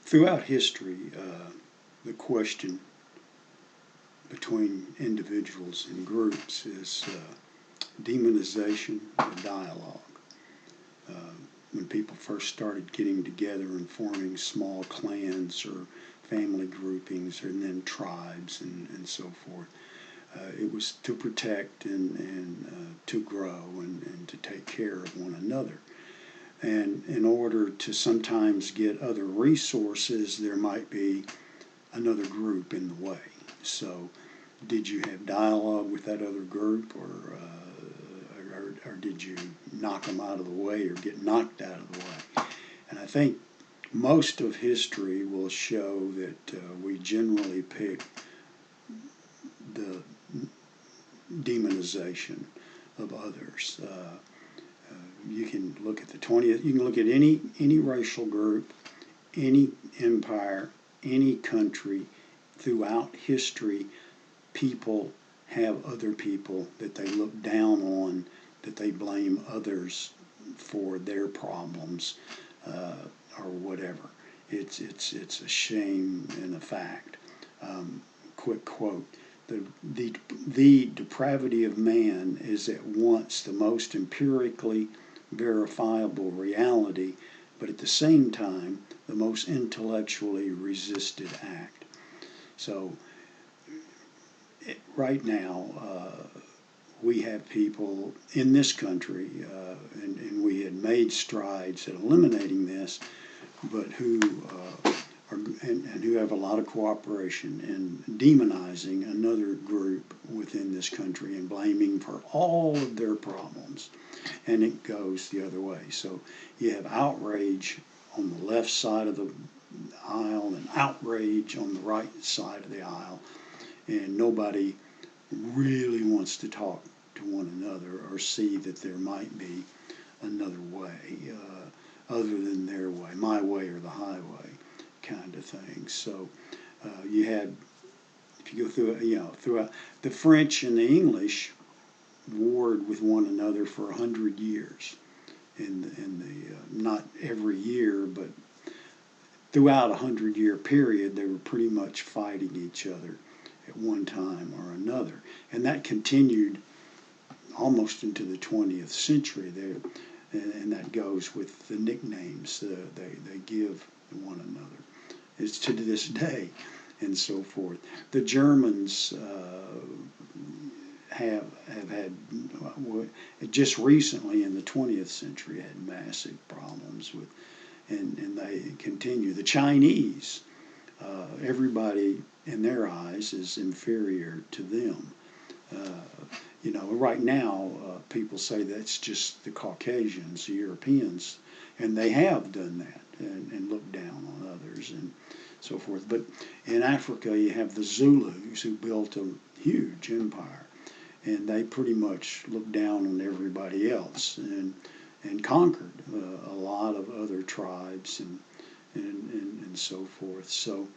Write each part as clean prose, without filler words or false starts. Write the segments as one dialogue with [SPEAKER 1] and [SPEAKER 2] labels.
[SPEAKER 1] Throughout history, the question between individuals and groups is demonization or dialogue. When people first started getting together and forming small clans or family groupings and then tribes and so forth, it was to protect and to grow and to take care of one another. And in order to sometimes get other resources, there might be another group in the way. So did you have dialogue with that other group, or did you knock them out of the way or get knocked out of the way? And I think most of history will show that we generally pick the demonization of others. You can look at the 20th, you can look at any racial group, any empire, any country. Throughout history, people have other people that they look down on, that they blame others for their problems or whatever. It's a shame and a fact. Quick quote. The depravity of man is at once the most empirically verifiable reality, but at the same time the most intellectually resisted act. So right now we have people in this country, and we had made strides at eliminating this, but who who have a lot of cooperation in demonizing another group within this country and blaming for all of their problems. And it goes the other way. So you have outrage on the left side of the aisle and outrage on the right side of the aisle, and nobody really wants to talk to one another or see that there might be another way other than their way, my way or the highway kind of thing. So you had, if you go through, throughout the French and the English warred with one another for 100 years. In the not every year, but throughout a 100-year period, they were pretty much fighting each other at one time or another, and that continued almost into the 20th century. There, and that goes with the nicknames they give one another. It's to this day, and so forth. The Germans have had, just recently in the 20th century, had massive problems with, and they continue. The Chinese, everybody in their eyes is inferior to them. Right now, people say that's just the Caucasians, the Europeans, and they have done that and looked down on others and so forth. But in Africa, you have the Zulus who built a huge empire, and they pretty much looked down on everybody else and conquered a lot of other tribes and so forth. So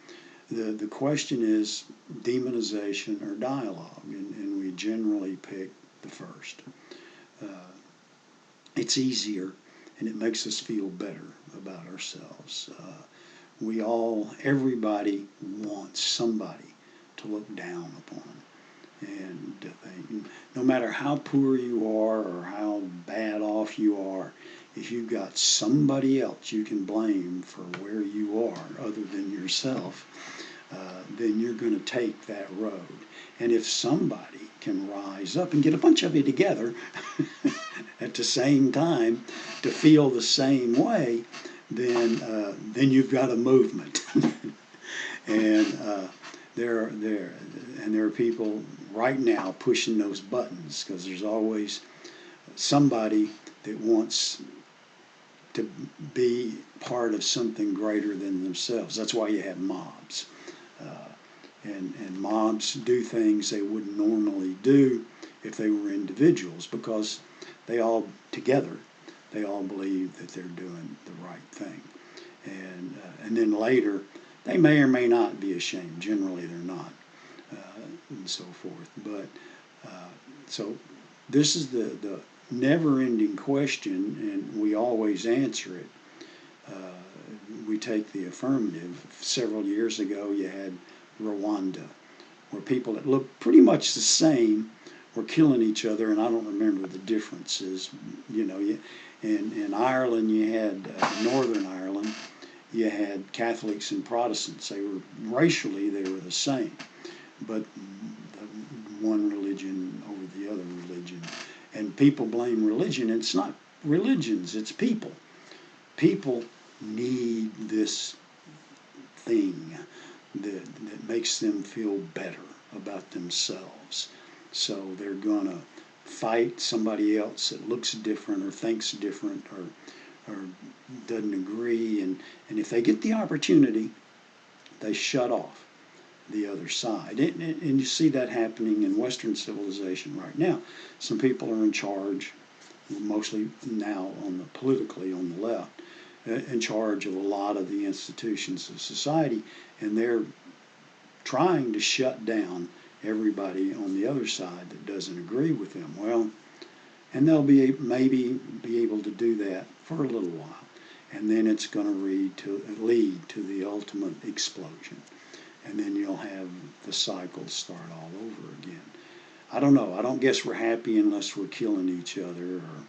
[SPEAKER 1] the question is demonization or dialogue, and we generally pick the first. It's easier, and it makes us feel better about ourselves. Everybody wants somebody to look down upon. And no matter how poor you are or how bad off you are, if you've got somebody else you can blame for where you are other than yourself, then you're going to take that road. And if somebody can rise up and get a bunch of you together at the same time to feel the same way, then you've got a movement. And there are people right now pushing those buttons, because there's always somebody that wants to be part of something greater than themselves. That's why you have mobs. And mobs do things they wouldn't normally do if they were individuals, because they all together, they all believe that they're doing the right thing. And then later, they may or may not be ashamed. Generally, they're not, and so forth. But so this is the never-ending question, and we always answer it. we take the affirmative. Several years ago, you had Rwanda, where people that looked pretty much the same were killing each other, and I don't remember the differences. In Ireland, you had Northern Ireland, you had Catholics and Protestants. Racially, they were the same, but one religion over the other religion. And people blame religion. It's not religions, it's people. People need this thing that makes them feel better about themselves. So they're going to fight somebody else that looks different or thinks different or doesn't agree. And if they get the opportunity, they shut off the other side. And you see that happening in Western civilization right now. Some people are in charge, mostly now politically on the left, in charge of a lot of the institutions of society, and they're trying to shut down everybody on the other side that doesn't agree with them. Well, and they'll maybe be able to do that for a little while, and then it's going to lead to the ultimate explosion, and then you'll have the cycle start all over again. I don't know. I don't guess we're happy unless we're killing each other or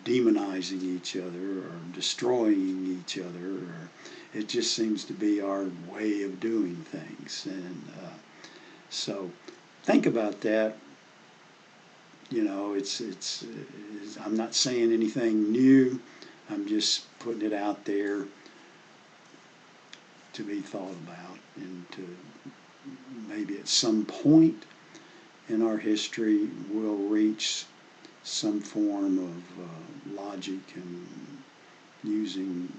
[SPEAKER 1] demonizing each other or destroying each other. Or it just seems to be our way of doing things. And so think about that. I'm not saying anything new. I'm just putting it out there to be thought about, and to maybe at some point in our history we'll reach some form of logic and using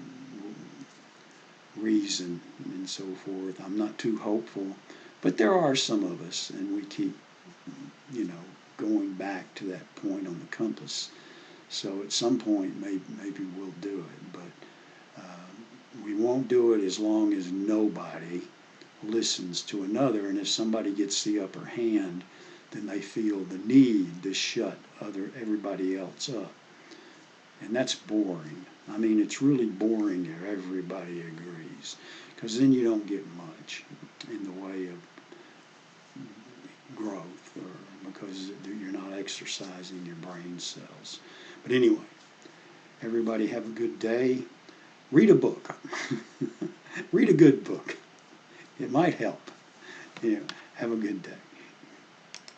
[SPEAKER 1] reason and so forth. I'm not too hopeful, but there are some of us, and we keep, going back to that point on the compass. So at some point, maybe we'll do it, but we won't do it as long as nobody listens to another. And if somebody gets the upper hand, then they feel the need to shut everybody else up. And that's boring. I mean, it's really boring if everybody agrees, because then you don't get much in the way of growth, or because you're not exercising your brain cells. But anyway, everybody have a good day. Read a book. Read a good book. It might help. Have a good day.